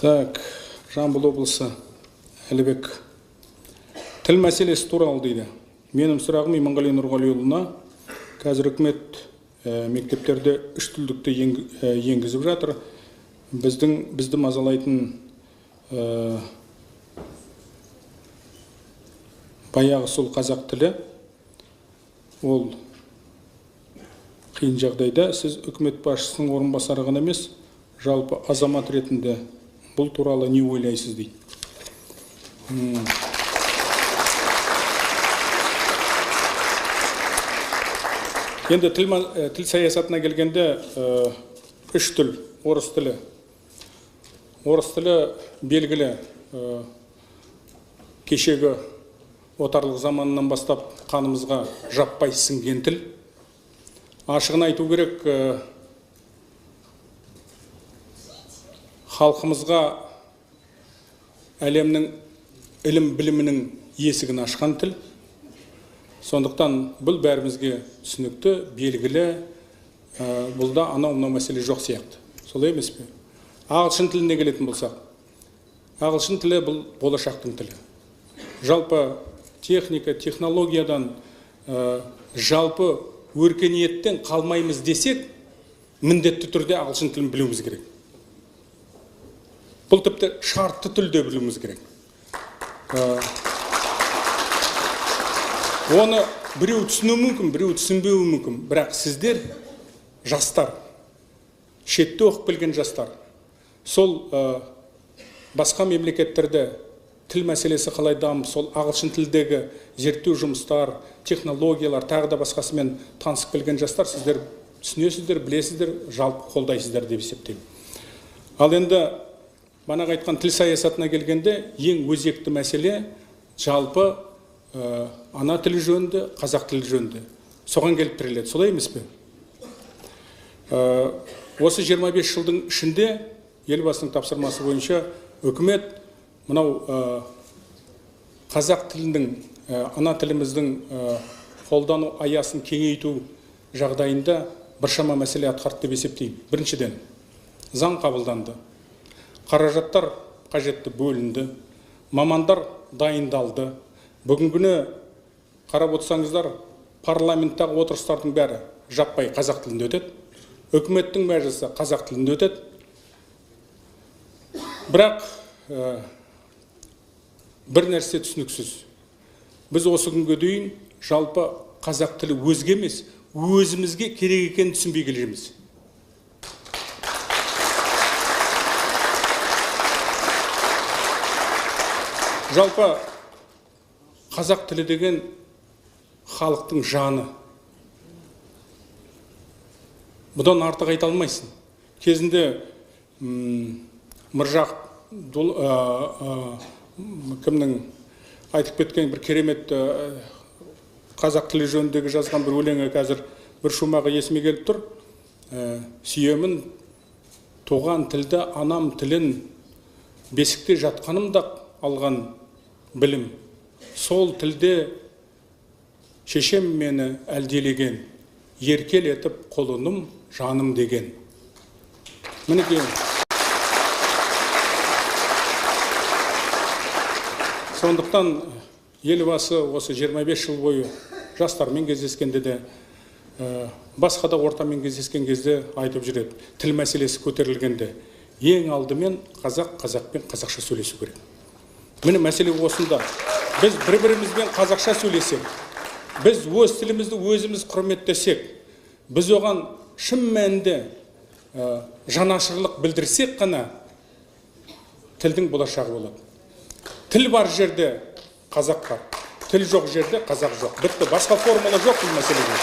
Так, Жамбыл облысы, Әлібек. Тіл мәселесі туралы дейді. Менің сұрағым Иманғали Нұрғалиұлына. Қазір үкімет мектептерде үш тілдікті енгізіп жатыр. Бізді мазалайтын баяғы сол қазақ тілі. Ол қиын жағдайда сіз үкімет басшысының орынбасары ғана емес, жалпы азамат ретінде бұл туралы не ойлайсыз дейді. Енді тіл саясатына келгенде үш тіл, орыс тілі. Орыс тілі белгілі кешегі отарлық заманынан бастап қанымызға жаппай сіңген тіл. Ашығын айту керек, халқымызға әлемнің ілім білімінің есігін ашқан тіл. Сондықтан бұл бәрімізге түсінікті, белгілі, бұлда анау мәселе жоқ сияқты. Солай емес пе? Ағылшын тіліне келетін болсақ, ағылшын тілі бұл болашақтың тілі. Жалпы техника, технологиядан, жалпы өркениеттен қалмаймыз десек, міндетті түрде ағылшын тілін білуіміз керек. Бұл тіпті шартты тілде білуіміз керек. Оны біреу түсіну мүмкін, біреу түсінбеуі мүмкін. Бірақ сіздер, жастар, шетте оқып білген жастар, сол басқа мемлекеттерде тіл мәселесі қалай дамып, сол ағылшын тілдегі зерттеу жұмыстар, технологиялар, тағы да басқасымен танысып білген жастар, сіздер түсінесіздер, білесіздер, жалпы қолдайсыздар деп есептеймін. Ал енді манағы айтқан тіл саясатына келгенде ең өзекті мәселе жалпы ана тілі жөнінде, қазақ тілі жөнінде. Соған келіп тіреледі. Солай емес пе? Осы 25 жылдың ішінде елбасының тапсырмасы бойынша үкімет мынау қазақ тілінің, ана тіліміздің қолдану аясын кеңейту жағдайында біршама мәселе атқарды деп есептеймін. Біріншіден, заң қабылданды. Қаражаттар қажетті бөлінді, мамандар дайындалды. Бүгінгіні қарап отырсаңыздар, парламенттағы отырыстардың бәрі жаппай қазақ тілінде өтеді. Үкіметтің мәжілісі қазақ тілінде өтеді. Бірақ бір нәрсе түсініксіз. Біз осы күнге дейін жалпы қазақ тілі өзге емес, өзімізге керек екенін түсінбей келеміз. Жалпы қазақ тілі деген халықтың жаны. Бұдан артық айта алмайсың. Кезінде Міржақ кімнің айтып кеткен бір керемет қазақ тілі жөніндегі жазған бір өлеңі қазір бір шумағы есіме келіп тұр. Сүйемін туған тілді, анам тілін, бесікте жатқанымда алған білім. Сол тілде шешем мені әлделеген, еркел етіп қолыным жаным деген. Мінекей. Сондықтан елбасы осы 25 жыл бойы жастармен кездескенде де, басқа да ортамен кездескен кезде айтып жүреді. Тіл мәселесі көтерілгенде ең алдымен қазақпен қазақша сөйлесу керек. Міне мәселе осында. Біз бір-бірімізбен қазақша сөйлесек, біз өз тілімізді өзіміз құрметтесек, біз оған шын мәнінде жанашырлық білдірсек қана тілдің болашағы болады. Тіл бар жерде қазақ бар, тіл жоқ жерде қазақ жоқ. Бітті, басқа формула жоқ бұл мәселеде.